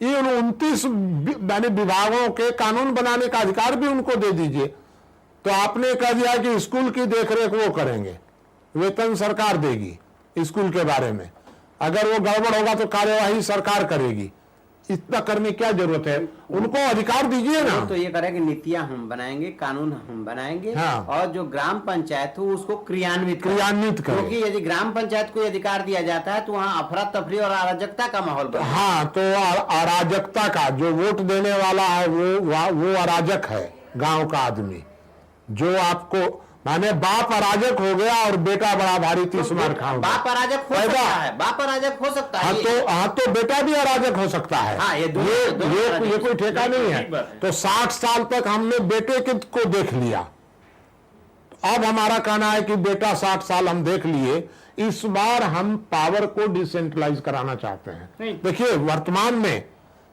ये 29 यानी विभागों के कानून बनाने का अधिकार भी उनको दे दीजिए। तो आपने कह दिया कि स्कूल की देखरेख वो करेंगे, वेतन सरकार देगी स्कूल के बारे में, अगर वो गड़बड़ होगा तो कार्यवाही सरकार करेगी। इतना करने की क्या जरूरत है? उनको अधिकार दीजिए ना। तो ये करें कि नीतियां हम बनाएंगे, कानून हम बनाएंगे, हाँ। और जो ग्राम पंचायत हो उसको क्रियान्वित करें। क्योंकि यदि ग्राम पंचायत को अधिकार दिया जाता है तो वहाँ अफरा तफरी और अराजकता का माहौल बना। हाँ, तो अराजकता का जो वोट देने वाला है वो अराजक है, गांव का आदमी। जो आपको माने बाप अराजक हो गया और बेटा बड़ा भारी 30 मार खाओ। बाप अराजक हो सकता है, बाप अराजक हो सकता है। हाँ, तो बेटा भी अराजक हो सकता है। हाँ, ये कोई ठेका नहीं है। तो 60 साल तक हमने बेटे को देख लिया, अब हमारा कहना है कि बेटा 60 साल हम देख लिए, इस बार हम पावर को डिसेंट्रलाइज कराना चाहते हैं। देखिए,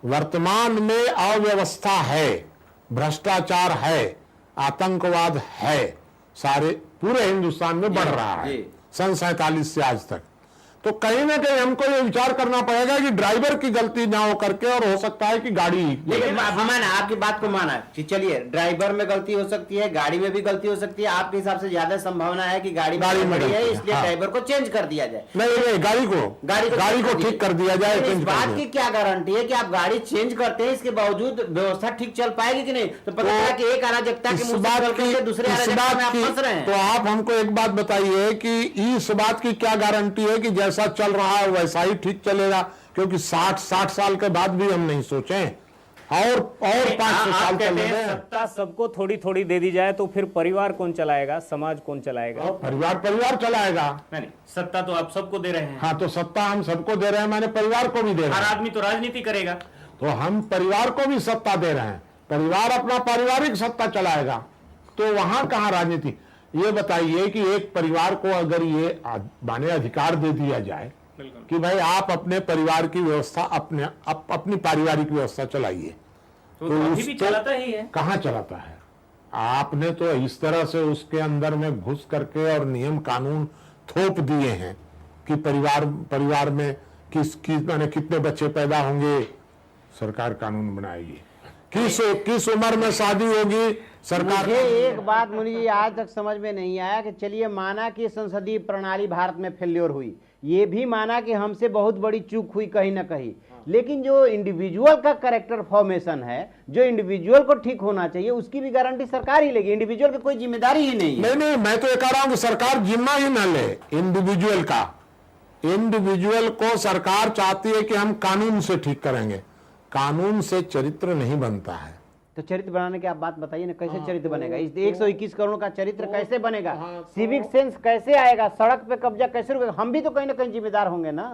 वर्तमान में अव्यवस्था है, भ्रष्टाचार है, आतंकवाद है, सारे पूरे हिंदुस्तान में बढ़ रहा है सन 47 से आज तक। तो कहीं ना कहीं हमको ये विचार करना पड़ेगा कि ड्राइवर की गलती ना हो करके, और हो सकता है कि गाड़ी, लेकिन माना आपकी बात को माना कि चलिए ड्राइवर में गलती हो सकती है, गाड़ी में भी गलती हो सकती है, आपके हिसाब से ज्यादा संभावना है कि गाड़ी में है, इसलिए ड्राइवर को चेंज कर दिया जाए। नहीं, गाड़ी को ठीक कर दिया जाए। इस बात की क्या गारंटी है कि आप गाड़ी चेंज करते हैं इसके बावजूद व्यवस्था ठीक चल पाएगी कि नहीं? तो पता चला कि एक अराजकता की दूसरे अराजकता में आप फंस रहे हैं। तो आप हमको एक बात बताइए कि इस बात की क्या गारंटी है कि जैसा चल रहा है वैसा ही ठीक चलेगा? क्योंकि 60 साल के बाद भी हम नहीं सोचे और 500 साल चल सत्ता सबको थोड़ी थोड़ी दे दी जाए तो फिर परिवार कौन चलाएगा, समाज कौन चलाएगा? परिवार चलाएगा। नहीं, सत्ता तो आप सबको दे रहे हैं। हाँ, तो सत्ता हम सबको दे रहे हैं, मैंने परिवार को भी दे रहे हैं। हर आदमी तो राजनीति करेगा, तो हम परिवार को भी सत्ता दे रहे हैं, परिवार अपना पारिवारिक सत्ता चलाएगा, तो वहां कहां राजनीति? ये बताइए कि एक परिवार को अगर ये माने अधिकार दे दिया जाए कि भाई आप अपने परिवार की व्यवस्था अपनी पारिवारिक व्यवस्था चलाइए, तो अभी भी चलाता ही है। कहाँ चलाता है? आपने तो इस तरह से उसके अंदर में घुस करके और नियम कानून थोप दिए हैं कि परिवार में माने कितने बच्चे पैदा होंगे, सरकार कानून बनाएगी, किस उम्र में शादी होगी, सरकार। मुझे एक बात मुनि जी आज तक समझ में नहीं आया कि चलिए माना कि संसदीय प्रणाली भारत में फेल्योर हुई, ये भी माना कि हमसे बहुत बड़ी चूक हुई कहीं ना कहीं, लेकिन जो इंडिविजुअल का कैरेक्टर फॉर्मेशन है, जो इंडिविजुअल को ठीक होना चाहिए, उसकी भी गारंटी सरकार ही लेगी। इंडिविजुअल की कोई जिम्मेदारी ही नहीं है। नहीं, मैं तो ये कह रहा हूं कि सरकार जिम्मा ही ना ले इंडिविजुअल का। इंडिविजुअल को सरकार चाहती है कि हम कानून से ठीक करेंगे, कानून से चरित्र नहीं बनता है। तो चरित्र बनाने की आप बात बताइए ना, कैसे चरित्र बनेगा? इस 121 करोड़ का चरित्र कैसे बनेगा? सिविक सेंस कैसे आएगा? सड़क पे कब्जा कैसे रुकेगा? हम भी तो कहीं ना कहीं जिम्मेदार होंगे ना।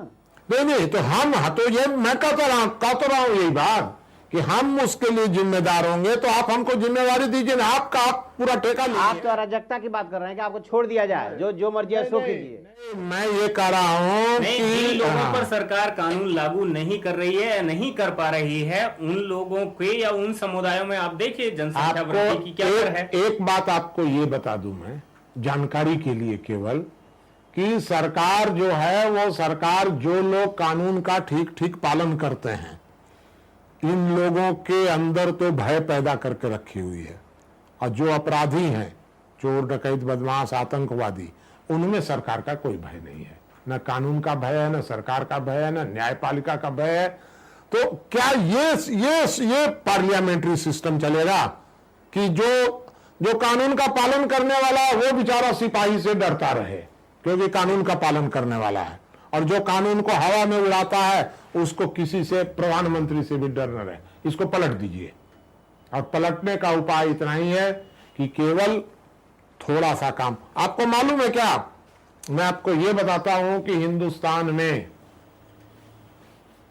नहीं, तो ये मैं कहता रहा हूँ यही बात कि हम उसके लिए जिम्मेदार होंगे, तो आप हमको जिम्मेदारी दीजिए ना, आप पूरा ठेका लीजिए। आप तो अराजकता की बात कर रहे हैं कि आपको छोड़ दिया जाए, जो मर्जी है सो कीजिए। मैं ये कह रहा हूँ कि लोगों पर सरकार कानून लागू नहीं कर रही है या नहीं कर पा रही है, उन लोगों के या उन समुदायों में आप देखिए जनसंख्या वृद्धि की क्या दर है। एक बात आपको ये बता दूं मैं जानकारी के लिए केवल, कि सरकार जो है वो सरकार जो लोग कानून का ठीक पालन करते हैं, इन लोगों के अंदर तो भय पैदा करके रखी हुई है, और जो अपराधी हैं, चोर डकैत बदमाश आतंकवादी, उनमें सरकार का कोई भय नहीं है, न कानून का भय है, न सरकार का भय है, न न्यायपालिका का भय है। तो क्या ये पार्लियामेंट्री सिस्टम चलेगा कि जो कानून का पालन करने वाला है वो बेचारा सिपाही से डरता रहे क्योंकि कानून का पालन करने वाला है, और जो कानून को हवा में उड़ाता है उसको किसी से, प्रधानमंत्री से भी डर न रहे? इसको पलट दीजिए, और पलटने का उपाय इतना ही है कि केवल थोड़ा सा काम। आपको मालूम है क्या, मैं आपको यह बताता हूं कि हिंदुस्तान में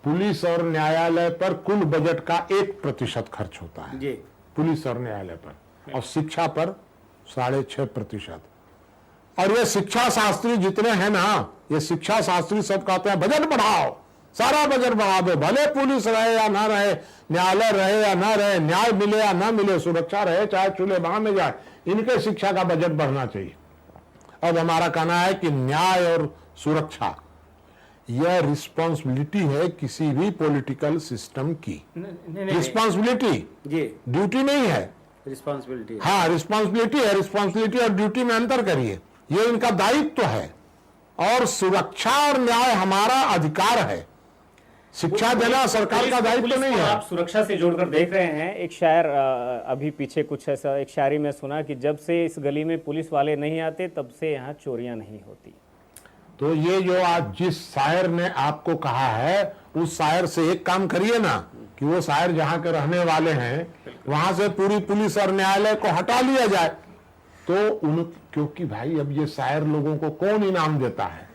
पुलिस और न्यायालय पर कुल बजट का 1% खर्च होता है जी, पुलिस और न्यायालय पर, और शिक्षा पर 6.5%। और ये शिक्षा शास्त्री जितने हैं ना, ये शिक्षा शास्त्री सब कहते हैं बजट बढ़ाओ, सारा बजट बढ़ा दो, भले पुलिस रहे या ना रहे, न्यायालय रहे या ना रहे, न्याय मिले या ना मिले, सुरक्षा रहे चाहे चूल्हे बाह में जाए, इनके शिक्षा का बजट बढ़ना चाहिए। अब हमारा कहना है कि न्याय और सुरक्षा यह रिस्पॉन्सिबिलिटी है किसी भी पॉलिटिकल सिस्टम की। नहीं, रिस्पॉन्सिबिलिटी, जी, ड्यूटी नहीं है। रिस्पॉन्सिबिलिटी। हाँ, रिस्पॉन्सिबिलिटी है। रिस्पॉन्सिबिलिटी और ड्यूटी में अंतर करिए। ये इनका दायित्व है और सुरक्षा और न्याय हमारा अधिकार है। शिक्षा देना सरकार का दायित्व नहीं है। आप सुरक्षा से जोड़कर देख रहे हैं। एक शायर अभी पीछे कुछ ऐसा एक शायरी में सुना कि जब से इस गली में पुलिस वाले नहीं आते तब से यहाँ चोरियां नहीं होती। तो ये जो आज जिस शायर ने आपको कहा है, उस शायर से एक काम करिए ना कि वो शायर जहाँ के रहने वाले हैं वहां से पूरी पुलिस और न्यायालय को हटा लिया जाए। तो क्योंकि भाई अब ये शायर लोगों को कौन इनाम देता है?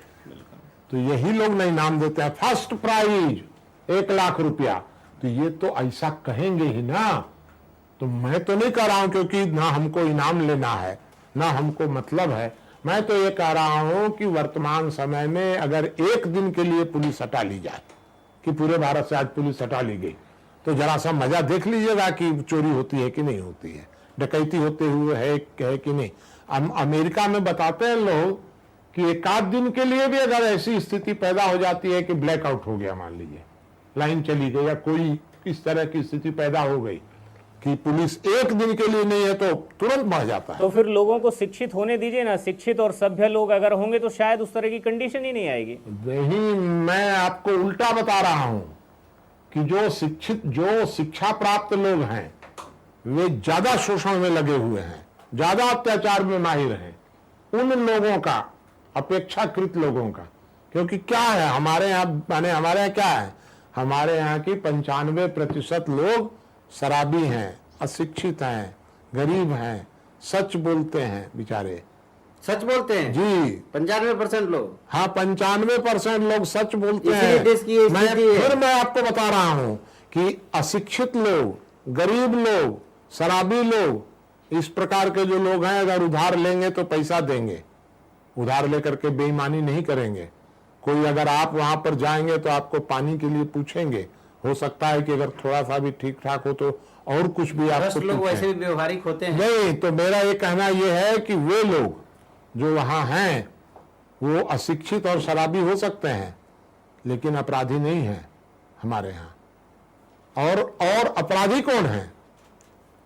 तो यही लोग नहीं इनाम देते हैं। फर्स्ट प्राइज 1 लाख रुपया, तो ये तो ऐसा कहेंगे ही ना। तो मैं तो नहीं कह रहा हूं क्योंकि ना हमको इनाम लेना है ना हमको मतलब है। मैं तो ये कह रहा हूं कि वर्तमान समय में अगर एक दिन के लिए पुलिस हटा ली जाए, कि पूरे भारत से आज पुलिस हटा ली गई, तो जरा सा मजा देख लीजिएगा कि चोरी होती है कि नहीं होती है, डकैती होते हुए है कि नहीं। अमेरिका में बताते हैं लोग कि एक आध दिन के लिए भी अगर ऐसी स्थिति पैदा हो जाती है कि ब्लैकआउट हो गया, मान लीजिए लाइन चली गई या कोई इस तरह की स्थिति पैदा हो गई कि पुलिस एक दिन के लिए नहीं है, तो तुरंत बढ़ जाता है। तो फिर लोगों को शिक्षित होने दीजिए ना। शिक्षित और सभ्य लोग अगर होंगे तो शायद उस तरह की कंडीशन ही नहीं आएगी। नहीं, मैं आपको उल्टा बता रहा हूं कि जो शिक्षा प्राप्त लोग हैं वे ज्यादा शोषण में लगे हुए हैं, ज्यादा अत्याचार में माहिर हैं उन लोगों का अपेक्षाकृत लोगों का। क्योंकि क्या है हमारे यहाँ क्या है, हमारे यहाँ की 95% लोग शराबी हैं, अशिक्षित हैं, गरीब हैं, सच बोलते हैं बेचारे। सच बोलते हैं जी, 95% लोग। हाँ, 95% लोग सच बोलते इसीलिए हैं। देश की ये स्थिति है। फिर मैं आपको बता रहा हूं कि अशिक्षित लोग, गरीब लोग, शराबी लोग, इस प्रकार के जो लोग हैं अगर उधार लेंगे तो पैसा देंगे, उधार लेकर के बेईमानी नहीं करेंगे। कोई अगर आप वहां पर जाएंगे तो आपको पानी के लिए पूछेंगे, हो सकता है कि अगर थोड़ा सा भी ठीक ठाक हो तो और कुछ भी आपको लोग पूछें। वैसे भी व्यवहारिक होते हैं। नहीं, तो मेरा ये कहना यह है कि वे लोग जो वहां हैं वो अशिक्षित और शराबी हो सकते हैं लेकिन अपराधी नहीं है हमारे यहाँ। और अपराधी कौन है?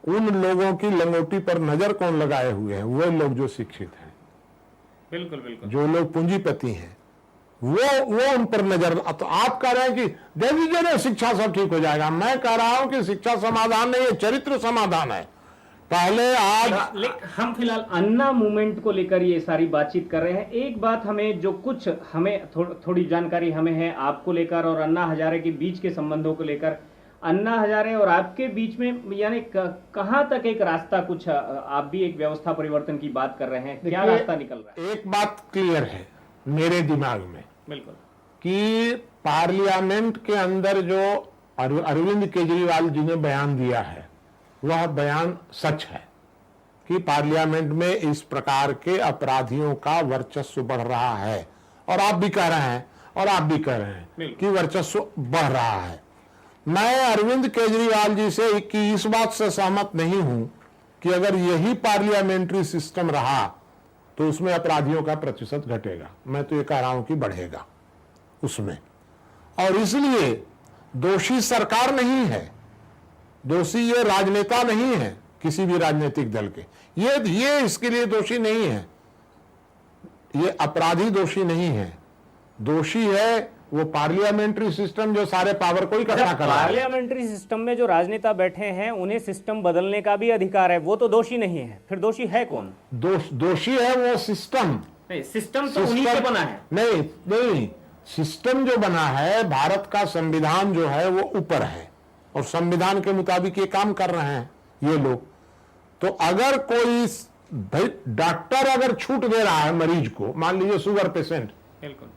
उन लोगों की लंगोटी पर नजर कौन लगाए हुए हैं? वो लोग जो शिक्षित हैं, बिल्कुल बिल्कुल, जो लोग पूंजीपति हैं, वो उन पर नजर। तो आप कह रहे हैं कि दे दीजिए ना, शिक्षा सब ठीक हो जाएगा। मैं कह रहा हूं कि शिक्षा समाधान नहीं है, चरित्र समाधान है। पहले आज हम फिलहाल अन्ना मूवमेंट को लेकर ये सारी बातचीत कर रहे हैं। एक बात हमें जो कुछ हमें थोड़ी जानकारी हमें है आपको लेकर और अन्ना हजारे के बीच के संबंधों को लेकर, अन्ना हजारे और आपके बीच में यानी कहां तक एक रास्ता, कुछ आप भी एक व्यवस्था परिवर्तन की बात कर रहे हैं, क्या रास्ता निकल रहा है? एक बात क्लियर है मेरे दिमाग में, बिल्कुल, कि पार्लियामेंट के अंदर जो अरविंद केजरीवाल जी ने बयान दिया है वह बयान सच है कि पार्लियामेंट में इस प्रकार के अपराधियों का वर्चस्व बढ़ रहा है। और आप भी कह रहे हैं कि वर्चस्व बढ़ रहा है। मैं अरविंद केजरीवाल जी से कि इस बात से सहमत नहीं हूं कि अगर यही पार्लियामेंट्री सिस्टम रहा तो उसमें अपराधियों का प्रतिशत घटेगा। मैं तो ये कह रहा हूं कि बढ़ेगा उसमें। और इसलिए दोषी सरकार नहीं है, दोषी ये राजनेता नहीं है किसी भी राजनीतिक दल के। ये इसके लिए दोषी नहीं है, ये अपराधी दोषी नहीं है। दोषी है वो पार्लियामेंट्री सिस्टम जो सारे पावर को इकट्ठा कर रहा है। पार्लियामेंट्री सिस्टम में जो राजनेता बैठे हैं उन्हें सिस्टम बदलने का भी अधिकार है, वो तो दोषी नहीं है। फिर दोषी है कौन? दोषी है वो सिस्टम। नहीं, सिस्टम तो उन्हीं से बना है। नहीं, सिस्टम जो बना है, भारत का संविधान जो है वो ऊपर है और संविधान के मुताबिक ये काम कर रहे हैं ये लोग। तो अगर कोई डॉक्टर अगर छूट दे रहा है मरीज को, मान लीजिए शुगर पेशेंट,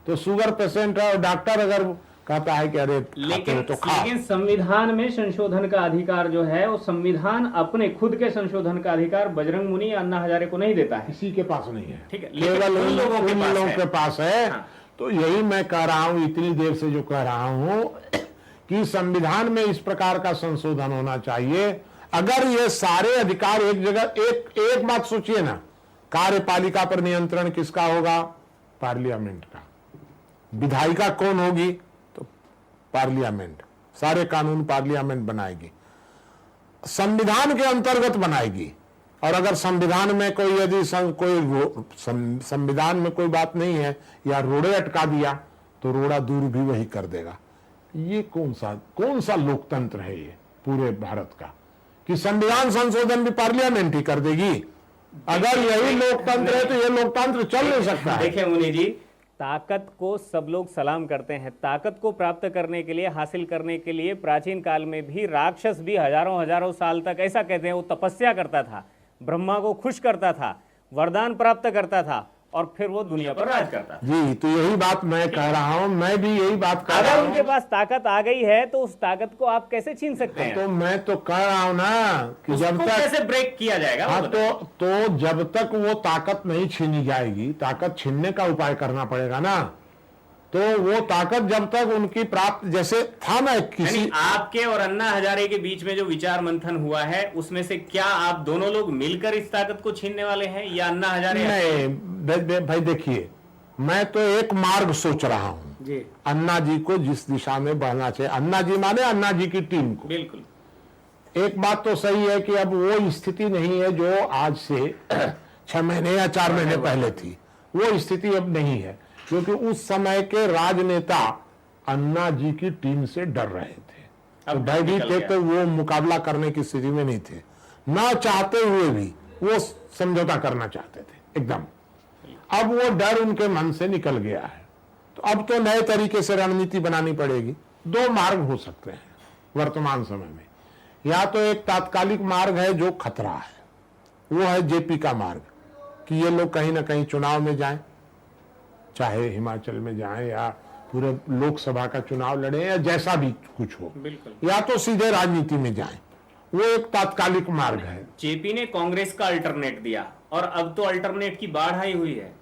तो शुगर पेशेंट है और डॉक्टर अगर कहता है कि अरे लेकिन तो संविधान में संशोधन का अधिकार जो है वो संविधान अपने खुद के संशोधन का अधिकार बजरंग मुनि या अन्ना हजारे को नहीं देता है, किसी के पास नहीं है। ठीक है, केवल उन लोगों के पास है। हाँ। तो यही मैं कह रहा हूं, इतनी देर से जो कह रहा हूं कि संविधान में इस प्रकार का संशोधन होना चाहिए। अगर ये सारे अधिकार एक जगह, एक बात सोचिए ना, कार्यपालिका पर नियंत्रण किसका होगा? पार्लियामेंट का। विधायिका कौन होगी? तो पार्लियामेंट, सारे कानून पार्लियामेंट बनाएगी, संविधान के अंतर्गत बनाएगी। और अगर संविधान में कोई यदि संविधान में कोई बात नहीं है या रोड़े अटका दिया तो रोड़ा दूर भी वही कर देगा। ये कौन सा लोकतंत्र है ये पूरे भारत का, कि संविधान संशोधन भी पार्लियामेंट ही कर देगी? अगर यही लोकतंत्र है तो ये लोकतंत्र चल नहीं सकता है। देखिए मुनि जी, ताकत को सब लोग सलाम करते हैं। ताकत को प्राप्त करने के लिए, हासिल करने के लिए प्राचीन काल में भी राक्षस भी हजारों साल तक, ऐसा कहते हैं, वो तपस्या करता था, ब्रह्मा को खुश करता था, वरदान प्राप्त करता था और फिर वो दुनिया पर राज करता था। जी, तो यही बात मैं कह रहा हूं, मैं भी यही बात कह रहा अगर हूं। उनके पास ताकत आ गई है तो उस ताकत को आप कैसे छीन सकते हैं? तो मैं तो कह रहा हूं ना कि जब उसको तक कैसे ब्रेक किया जाएगा? हाँ, वो बताइए। तो जब तक वो ताकत नहीं छीनी जाएगी, ताकत छीनने का उपाय करना पड़ेगा ना। तो वो ताकत जब तक उनकी प्राप्त, जैसे था ना किसी, यानी आपके और अन्ना हजारे के बीच में जो विचार मंथन हुआ है उसमें से क्या आप दोनों लोग मिलकर इस ताकत को छीनने वाले हैं या अन्ना हजारे? नहीं भाई, देखिए, मैं तो एक मार्ग सोच रहा हूं जी, अन्ना जी को जिस दिशा में बढ़ना चाहिए। अन्ना जी माने अन्ना जी की टीम को। बिल्कुल। एक बात तो सही है कि अब वो स्थिति नहीं है जो आज से 6 महीने या 4 महीने पहले थी। वो स्थिति अब नहीं है, क्योंकि उस समय के राजनेता अन्ना जी की टीम से डर रहे थे, तो भयभीत थे, तो वो मुकाबला करने की स्थिति में नहीं थे। ना चाहते हुए भी वो समझौता करना चाहते थे एकदम। अब वो डर उनके मन से निकल गया है, तो अब तो नए तरीके से रणनीति बनानी पड़ेगी। 2 मार्ग हो सकते हैं वर्तमान समय में। या तो एक तात्कालिक मार्ग है जो खतरा है, वो है जेपी का मार्ग, कि ये लोग कहीं ना कहीं चुनाव में जाएं, चाहे हिमाचल में जाएं या पूरे लोकसभा का चुनाव लड़े या जैसा भी कुछ हो, या तो सीधे राजनीति में जाएं। वो एक तात्कालिक मार्ग है। जेपी ने कांग्रेस का अल्टरनेट दिया और अब तो अल्टरनेट की बाढ़ आई हुई है।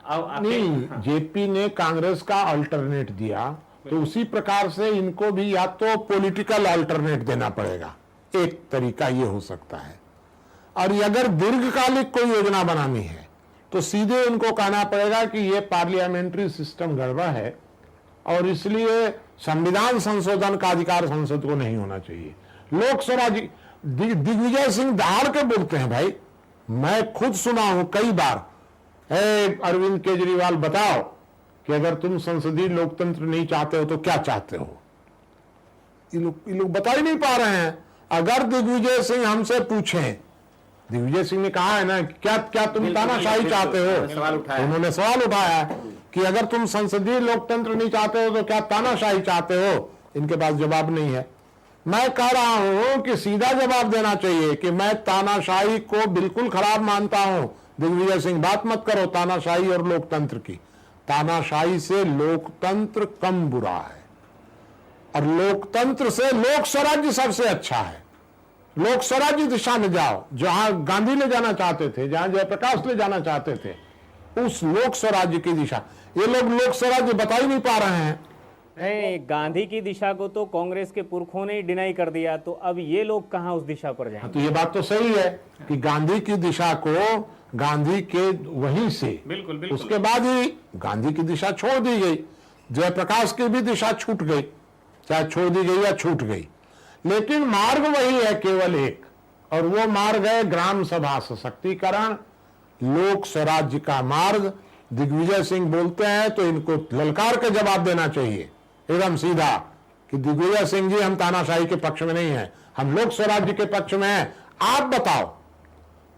नहीं, जेपी ने कांग्रेस का अल्टरनेट दिया तो उसी प्रकार से इनको भी या तो पॉलिटिकल अल्टरनेट देना पड़ेगा। एक तरीका ये हो सकता है। और अगर दीर्घकालिक कोई योजना बनानी है तो सीधे उनको कहना पड़ेगा कि ये पार्लियामेंट्री सिस्टम गड़बड़ है और इसलिए संविधान संशोधन का अधिकार संसद को नहीं होना चाहिए। लोकसभा दिग्विजय सिंह दहाड़ के बोलते हैं भाई, मैं खुद सुना हूं कई बार, अरविंद केजरीवाल बताओ कि अगर तुम संसदीय लोकतंत्र नहीं चाहते हो तो क्या चाहते हो? ये लोग बता ही नहीं पा रहे हैं। अगर दिग्विजय सिंह हमसे पूछें, दिग्विजय सिंह ने कहा है ना, क्या तुम तानाशाही चाहते हो? उन्होंने सवाल उठाया कि अगर तुम संसदीय लोकतंत्र नहीं चाहते हो तो क्या तानाशाही चाहते हो? इनके पास जवाब नहीं है। मैं कह रहा हूं कि सीधा जवाब देना चाहिए कि मैं तानाशाही को बिल्कुल खराब मानता हूं। दिग्विजय सिंह, बात मत करो तानाशाही और लोकतंत्र की। तानाशाही से लोकतंत्र कम बुरा है और लोकतंत्र से लोक स्वराज्य सबसे अच्छा है। लोक स्वराज्य दिशा में जाओ, जहां गांधी ले जाना चाहते थे, जहां जयप्रकाश ले जाना चाहते थे, उस लोक स्वराज्य की दिशा। ये लोग लोक स्वराज्य बता ही नहीं पा रहे हैं। नहीं, गांधी की दिशा को तो कांग्रेस के पुरखों ने ही डिनाई कर दिया, तो अब ये लोग कहां उस दिशा पर जाएंगे? तो ये बात तो सही है कि गांधी की दिशा को गांधी के वहीं से, बिल्कुल, उसके बाद ही गांधी की दिशा छोड़ दी गई। जयप्रकाश की भी दिशा छूट गई, चाहे छोड़ दी गई या छूट गई, लेकिन मार्ग वही है, केवल एक, और वो मार्ग है ग्राम सभा सशक्तिकरण, लोक स्वराज्य का मार्ग। दिग्विजय सिंह बोलते हैं तो इनको ललकार के जवाब देना चाहिए एकदम सीधा कि दिग्विजय सिंह जी, हम तानाशाही के पक्ष में नहीं हैं, हम लोक स्वराज्य के पक्ष में हैं। आप बताओ,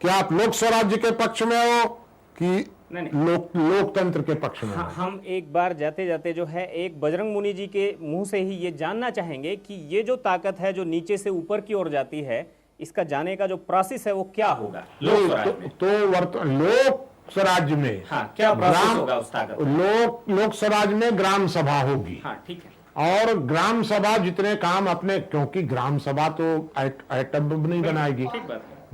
क्या आप लोक स्वराज्य के पक्ष में हो कि लोकतंत्र के पक्ष में? हम एक बार जाते जाते जो है एक बजरंग मुनि जी के मुंह से ही ये जानना चाहेंगे कि ये जो ताकत है जो नीचे से ऊपर की ओर जाती है, इसका जाने का जो प्रोसेस है वो क्या होगा? लोक स्वराज्य में क्या प्रोसेस होगा उस ताकत? लोक स्वराज्य में ग्राम सभा होगी। ठीक है। और ग्राम सभा जितने काम अपने, क्योंकि ग्राम सभा तो आइटम नहीं बनाएगी,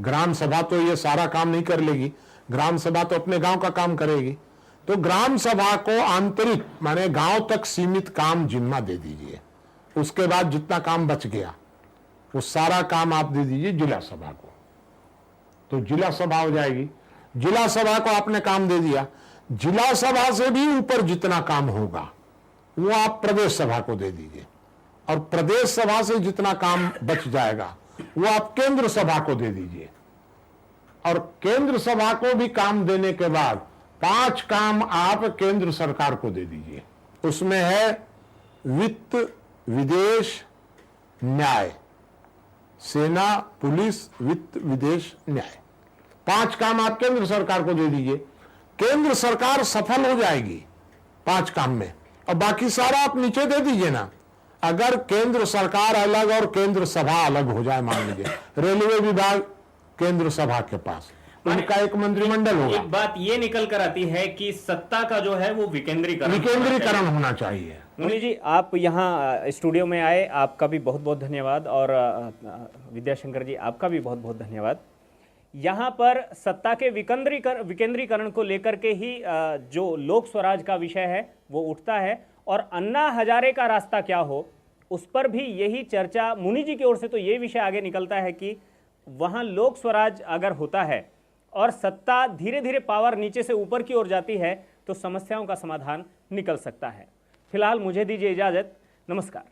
ग्राम सभा तो ये सारा काम नहीं कर लेगी, ग्राम सभा तो अपने गांव का काम करेगी। तो ग्राम सभा को आंतरिक माने गांव तक सीमित काम जिम्मा दे दीजिए, उसके बाद जितना काम बच गया वो सारा काम आप दे दीजिए जिला सभा को, तो जिला सभा हो जाएगी। जिला सभा को आपने काम दे दिया, जिला सभा से भी ऊपर जितना काम होगा वो आप प्रदेश सभा को दे दीजिए, और प्रदेश सभा से जितना काम बच जाएगा वो आप केंद्र सभा को दे दीजिए, और केंद्र सभा को भी काम देने के बाद 5 काम आप केंद्र सरकार को दे दीजिए। उसमें है वित्त, विदेश, न्याय, सेना, पुलिस, वित्त, विदेश, न्याय, 5 काम आप केंद्र सरकार को दे दीजिए। केंद्र सरकार सफल हो जाएगी 5 काम में, और बाकी सारा आप नीचे दे दीजिए ना। अगर केंद्र सरकार अलग और केंद्र सभा अलग हो जाए, मान लीजिए रेलवे विभाग केंद्र सभा के पास, उनका एक मंत्रिमंडल होगा। एक बात ये निकल कर आती है कि सत्ता का जो है वो विकेंद्रीकरण होना चाहिए। मुनि जी, आप यहाँ स्टूडियो में आए, आपका भी बहुत बहुत धन्यवाद, और विद्याशंकर जी आपका भी बहुत बहुत धन्यवाद। यहाँ पर सत्ता के विकेंद्रीकरण को लेकर के ही जो लोक स्वराज का विषय है वो उठता है, और अन्ना हजारे का रास्ता क्या हो उस पर भी यही चर्चा। मुनि जी की ओर से तो ये विषय आगे निकलता है कि वहाँ लोक स्वराज अगर होता है और सत्ता धीरे धीरे पावर नीचे से ऊपर की ओर जाती है तो समस्याओं का समाधान निकल सकता है। फिलहाल मुझे दीजिए इजाजत, नमस्कार।